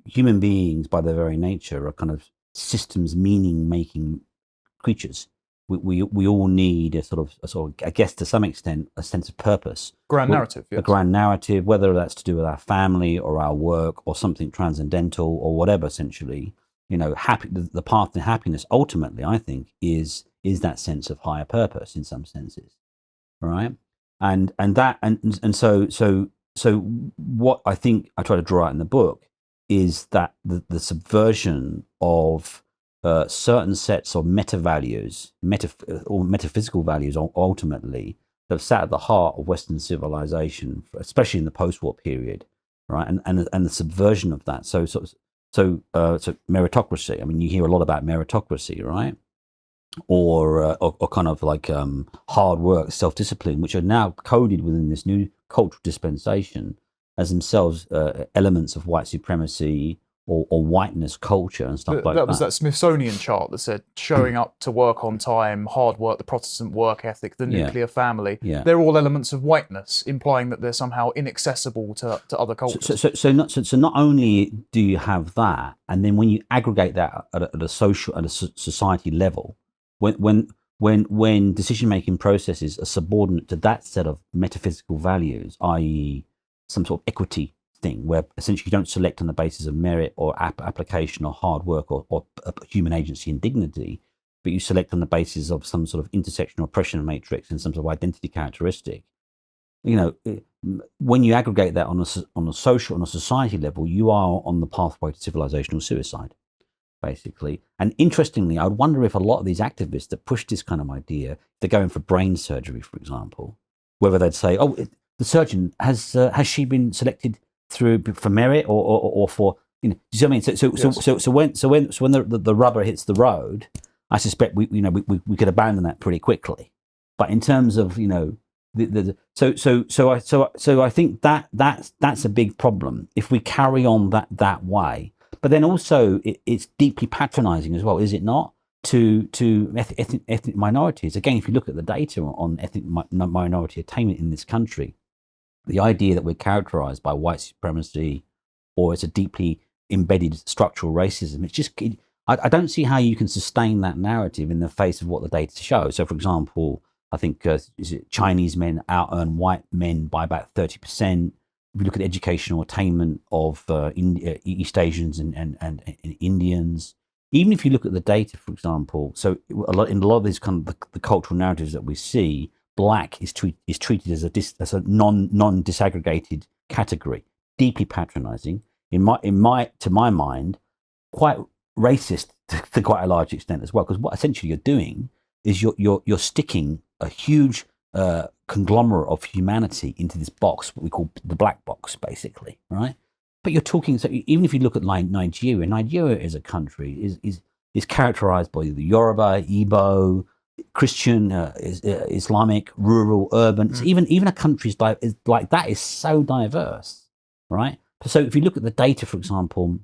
human beings, by their very nature, are kind of systems meaning-making creatures. We all need a sort of, I guess, to some extent, a sense of purpose. Grand narrative, yes. A grand narrative, whether that's to do with our family or our work or something transcendental or whatever. Essentially, the path to happiness ultimately, I think, is that sense of higher purpose in some senses, right? And so what I think I try to draw out in the book is that the subversion of certain sets of meta values, or metaphysical values, ultimately, that have sat at the heart of Western civilization, especially in the post-war period, right? And the subversion of that. So meritocracy. I mean, you hear a lot about meritocracy, right? Or kind of like hard work, self-discipline, which are now coded within this new cultural dispensation as themselves elements of white supremacy or whiteness culture and stuff like that. That was that Smithsonian chart that said showing up to work on time, hard work, the Protestant work ethic, the nuclear family. Yeah. They're all elements of whiteness, implying that they're somehow inaccessible to other cultures. So not only do you have that, and then when you aggregate that at a society level, when decision-making processes are subordinate to that set of metaphysical values, i.e. some sort of equity thing, where essentially you don't select on the basis of merit or application or hard work or human agency and dignity, but you select on the basis of some sort of intersectional oppression matrix and some sort of identity characteristic. When you aggregate that on a social, on a society level, you are on the pathway to civilizational suicide, basically. And interestingly, I would wonder if a lot of these activists that push this kind of idea, they're going for brain surgery, for example, whether they'd say, "Oh, the surgeon has she been selected for merit or for do you see what I mean?" So when the rubber hits the road, I suspect we could abandon that pretty quickly. But in terms of so I think that's a big problem if we carry on that way. But then also it's deeply patronizing as well, is it not? To ethnic minorities. Again, if you look at the data on ethnic minority attainment in this country, the idea that we're characterized by white supremacy or it's a deeply embedded structural racism, I don't see how you can sustain that narrative in the face of what the data show. So, for example, I think Chinese men out-earn white men by about 30%. If you look at educational attainment of East Asians and Indians, even if you look at the data, for example, so in a lot of these kind of the cultural narratives that we see, Black is treated as a non-disaggregated category, deeply patronizing, to my mind, quite racist to quite a large extent as well. Because what essentially you're doing is you're sticking a huge conglomerate of humanity into this box, what we call the black box, basically, right? But you're talking. So even if you look at Nigeria as a country is characterized by the Yoruba, Igbo, Christian, Islamic, rural, urban. So even a country like that is so diverse, right? So if you look at the data, for example,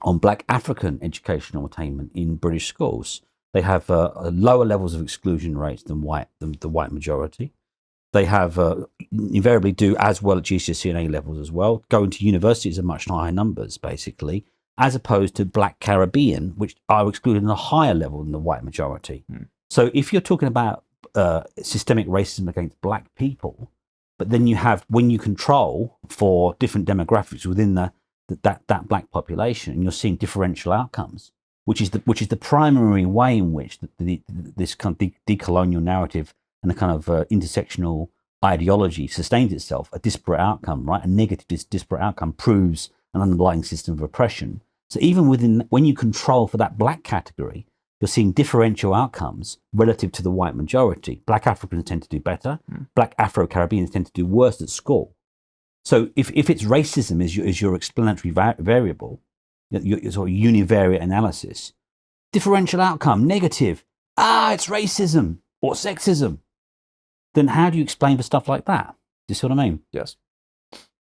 on Black African educational attainment in British schools, they have lower levels of exclusion rates than the white majority. They have invariably do as well at GCSE and A levels as well. Going to universities are much higher numbers, basically, as opposed to Black Caribbean, which are excluded at a higher level than the white majority. So if you're talking about systemic racism against Black people, but then when you control for different demographics within that Black population, and you're seeing differential outcomes, which is the primary way in which this kind of decolonial narrative and the kind of intersectional ideology sustains itself, a disparate outcome, right? A negative disparate outcome proves an underlying system of oppression. So even when you control for that Black category, you're seeing differential outcomes relative to the white majority. Black Africans tend to do better. Black Afro-Caribbeans tend to do worse at school. So if it's racism is your explanatory variable, your sort of univariate analysis, differential outcome, negative, it's racism or sexism, then how do you explain for stuff like that? Do you see what I mean? Yes.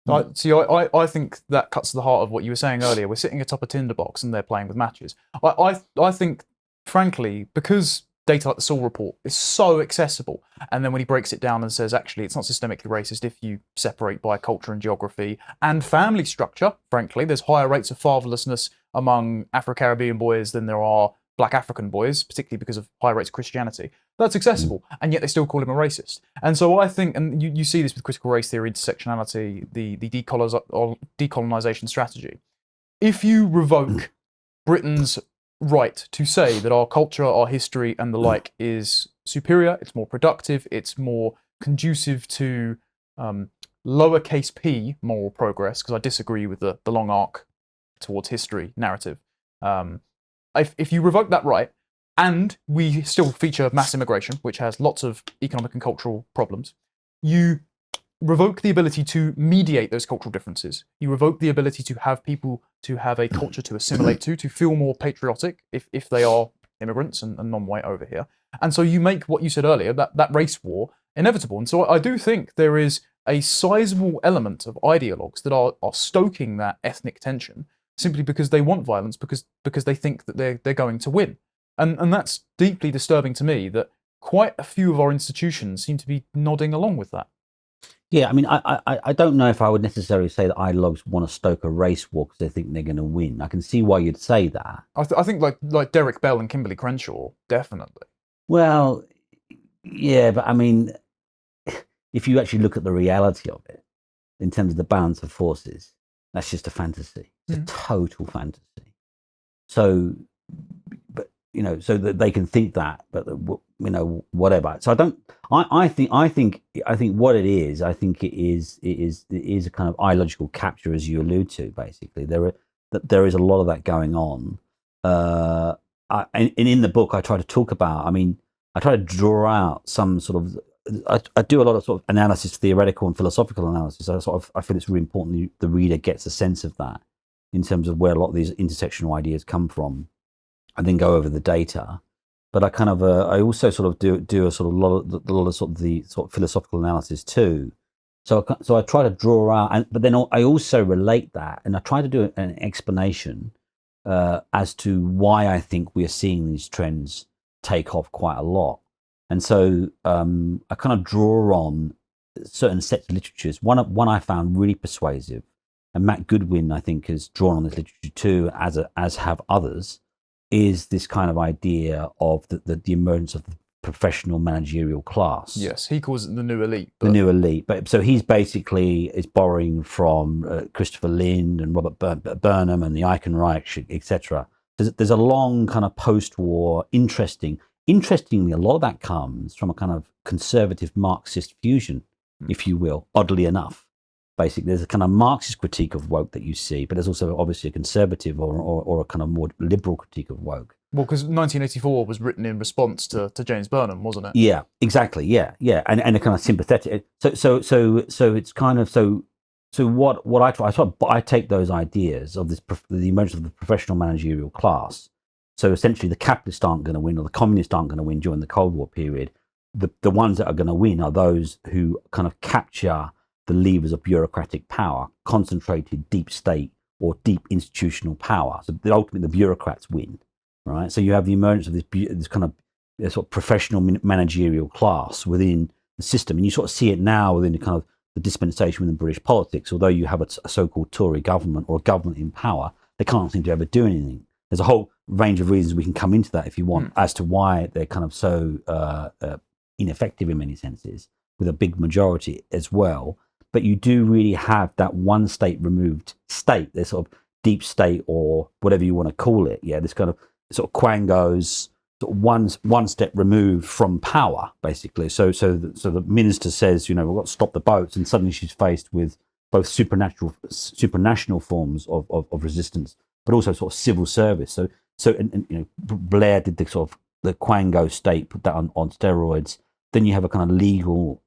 I think that cuts to the heart of what you were saying earlier. We're sitting atop a tinderbox and they're playing with matches. I think, frankly, because data like the Saul report is so accessible. And then when he breaks it down and says, actually, it's not systemically racist if you separate by culture and geography and family structure, frankly, there's higher rates of fatherlessness among Afro-Caribbean boys than there are Black African boys, particularly because of high rates of Christianity. That's accessible, and yet they still call him a racist. And so I think, and you see this with critical race theory, intersectionality, the decolonisation strategy. If you revoke Britain's right to say that our culture, our history, and the like is superior, it's more productive, it's more conducive to lowercase p moral progress, because I disagree with the long arc towards history narrative. If you revoke that right, and we still feature mass immigration, which has lots of economic and cultural problems, you revoke the ability to mediate those cultural differences. You revoke the ability to have people to have a culture to assimilate to feel more patriotic if they are immigrants and non-white over here. And so you make what you said earlier, that race war, inevitable. And so I do think there is a sizable element of ideologues that are stoking that ethnic tension simply because they want violence, because they think that they're going to win. And that's deeply disturbing to me that quite a few of our institutions seem to be nodding along with that. Yeah, I mean, I don't know if I would necessarily say that ideologues want to stoke a race war because they think they're going to win. I can see why you'd say that. I think like Derek Bell and Kimberly Crenshaw, definitely. Well, yeah, but I mean, if you actually look at the reality of it, in terms of the balance of forces, that's just a fantasy. It's a total fantasy. So, but so that they can think that, but whatever. So I think what it is, I think it is a kind of ideological capture, as you allude to. Basically, there is a lot of that going on. And in the book, I try to talk about. I mean, I try to draw out some sort of. I do a lot of sort of analysis, theoretical and philosophical analysis. I feel it's really important the reader gets a sense of that in terms of where a lot of these intersectional ideas come from. I then go over the data, but I also sort of do a sort of lot of sort of philosophical analysis too. So I try to draw out, but then I also relate that, and I try to do an explanation as to why I think we are seeing these trends take off quite a lot. And so I kind of draw on certain sets of literatures. One I found really persuasive, and Matt Goodwin I think has drawn on this literature too, as have others, is this kind of idea of the emergence of the professional managerial class. Yes, he calls it the new elite. The new elite. But so he's basically is borrowing from Christopher Lind and Robert Burnham and the Eichenreich, etc. There's a long kind of post-war Interestingly, a lot of that comes from a kind of conservative Marxist fusion, if you will, oddly enough. Basically, there's a kind of Marxist critique of woke that you see, but there's also obviously a conservative or a kind of more liberal critique of woke. Well, because 1984 was written in response to James Burnham, wasn't it? Yeah, exactly. Yeah, and a kind of sympathetic. So it's kind of so what I take those ideas of the emergence of the professional managerial class. So essentially, the capitalists aren't going to win, or the communists aren't going to win during the Cold War period. The ones that are going to win are those who kind of capture the levers of bureaucratic power, concentrated deep state or deep institutional power. So ultimately, the bureaucrats win, right? So you have the emergence of this kind of sort of professional managerial class within the system, and you sort of see it now within the kind of the dispensation within British politics. Although you have a so-called Tory government or a government in power, they can't seem to ever do anything. There's a whole range of reasons we can come into that if you want, as to why they're kind of so ineffective in many senses, with a big majority as well. But you do really have that one state removed state, this sort of deep state or whatever you want to call it. Yeah, this kind of sort of quangos, sort of one step removed from power, basically. So the minister says, we've got to stop the boats, and suddenly she's faced with both supranational forms of resistance, but also sort of civil service. So Blair did the sort of the Quango state, put that on steroids. Then you have a kind of legal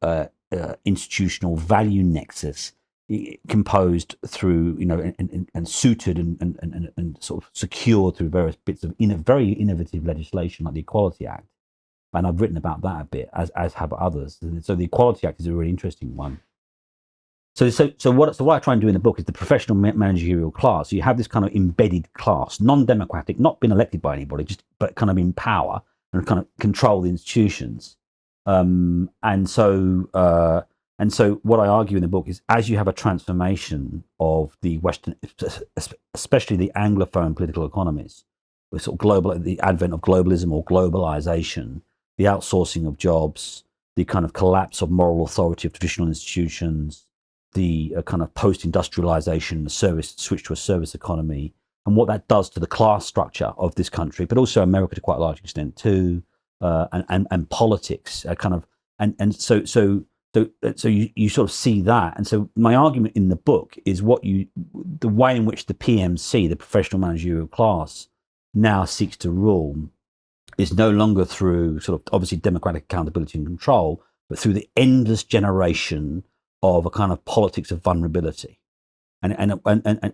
institutional value nexus composed through and suited and sort of secured through various bits of very innovative legislation like the Equality Act. And I've written about that a bit, as have others. So the Equality Act is a really interesting one. So what I try and do in the book is the professional managerial class. So you have this kind of embedded class, non-democratic, not been elected by anybody, but kind of in power, and kind of control the institutions. And so what I argue in the book is, as you have a transformation of the Western, especially the Anglophone political economies, with sort of the advent of globalism or globalization, the outsourcing of jobs, the kind of collapse of moral authority of traditional institutions, the kind of post-industrialization, the switch to a service economy, and what that does to the class structure of this country, but also America to quite a large extent too, and politics, so you sort of see that. And so my argument in the book is the way in which the PMC, the professional managerial class, now seeks to rule is no longer through sort of obviously democratic accountability and control, but through the endless generation of a kind of politics of vulnerability. And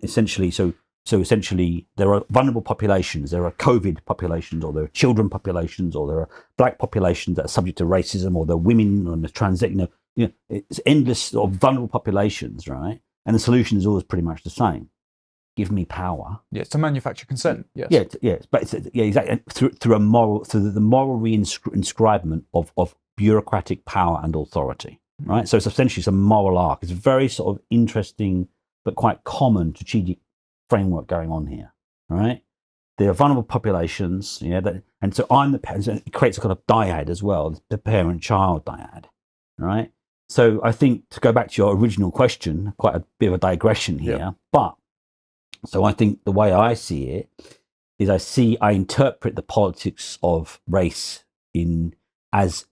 essentially, so essentially there are vulnerable populations, there are COVID populations, or there are children populations, or there are black populations that are subject to racism, or there are women or the trans, it's endless sort of vulnerable populations, right? And the solution is always pretty much the same. Give me power. Yeah, to manufacture consent. Yes. But exactly through the moral reinscribement of bureaucratic power and authority, right? So it's essentially some moral arc. It's a very sort of interesting but quite common strategic framework going on here, right? There are vulnerable populations, and so I'm the parent. It creates a kind of dyad as well, the parent-child dyad, right? So I think, to go back to your original question, quite a bit of a digression here, but so I think the way I see it is I interpret the politics of race as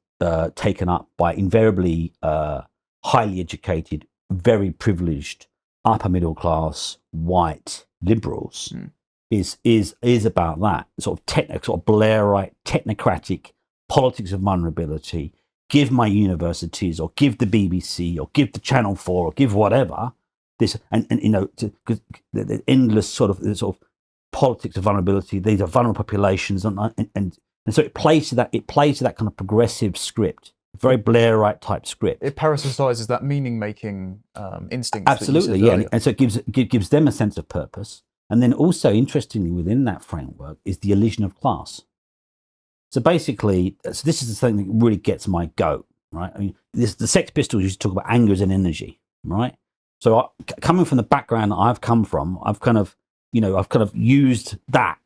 taken up by invariably highly educated, very privileged, upper middle class, white liberals. Is about that sort of Blairite, technocratic politics of vulnerability. Give my universities, or give the BBC, or give the Channel 4, or give whatever this, because the endless sort of politics of vulnerability. These are vulnerable populations, and so it plays to that. It plays to that kind of progressive script, very Blairite type script. It parasitizes that meaning-making instinct. Absolutely, yeah, and so it gives them a sense of purpose. And then also, interestingly, within that framework is the illusion of class. So basically, this is the thing that really gets my goat, right? I mean, the Sex Pistols used to talk about anger as an energy, right? So coming from the background that I've come from, I've kind of used that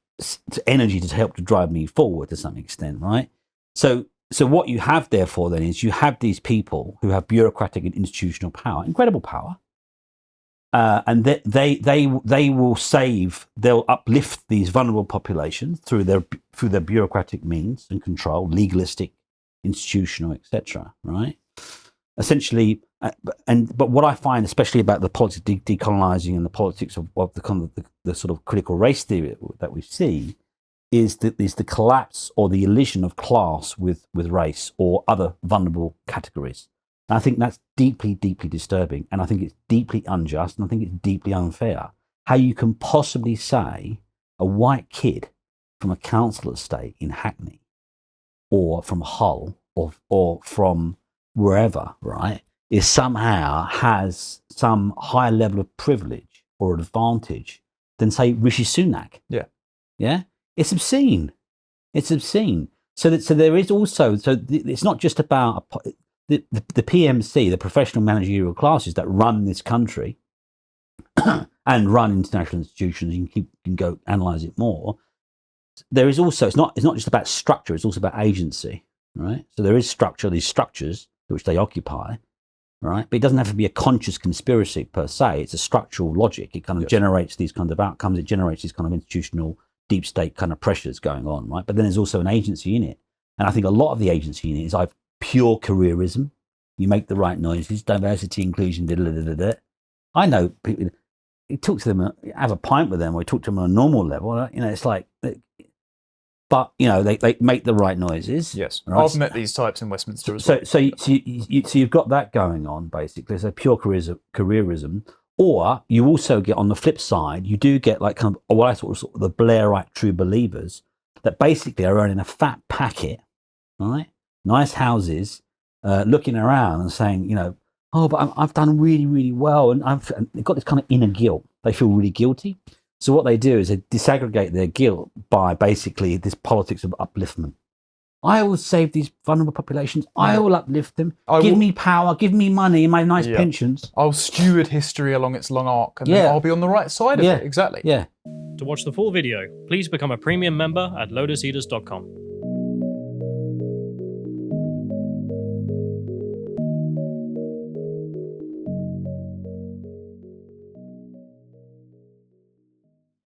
energy to help to drive me forward to some extent, right? So what you have therefore then is you have these people who have bureaucratic and institutional power, incredible power, and they'll uplift these vulnerable populations through their bureaucratic means and control, legalistic, institutional, etc. Right? Essentially, but what I find, especially about the politics of decolonizing and the politics of the sort of critical race theory that we see, is the collapse or the elision of class with race or other vulnerable categories. And I think that's deeply, deeply disturbing, and I think it's deeply unjust, and I think it's deeply unfair. How you can possibly say a white kid from a council estate in Hackney, or from Hull, or from wherever, right, is somehow has some higher level of privilege or advantage than, say, Rishi Sunak. Yeah, it's obscene. It's obscene. So there is also, it's not just about the PMC, the professional managerial classes that run this country and run international institutions. You can go analyze it more. There is also, it's not just about structure, it's also about agency, right? So there is structure, these structures which they occupy, right? But it doesn't have to be a conscious conspiracy per se. It's a structural logic. It kind of generates these kinds of outcomes. It generates these kind of institutional deep state kind of pressures going on, right? But then there's also an agency in it. And I think a lot of the agency in it is pure careerism. You make the right noises, diversity, inclusion, I know people, you talk to them, have a pint with them, or you talk to them on a normal level, it's like, but, they make the right noises. Yes, right? I've met these types in Westminster as well. So you've got that going on, basically. So pure careerism. Or you also get, on the flip side, you do get like kind of what I thought was the Blairite true believers that basically are earning a fat packet, right? Nice houses, looking around and saying, oh, but I've done really, really well. And they've got this kind of inner guilt. They feel really guilty. So what they do is they disaggregate their guilt by basically this politics of upliftment. I will save these vulnerable populations. I will uplift them. I Give will- me power. Give me money and my nice Yeah. pensions. I'll steward history along its long arc, and then Yeah. I'll be on the right side of Yeah. it. Exactly. Yeah. To watch the full video, please become a premium member at lotuseaters.com.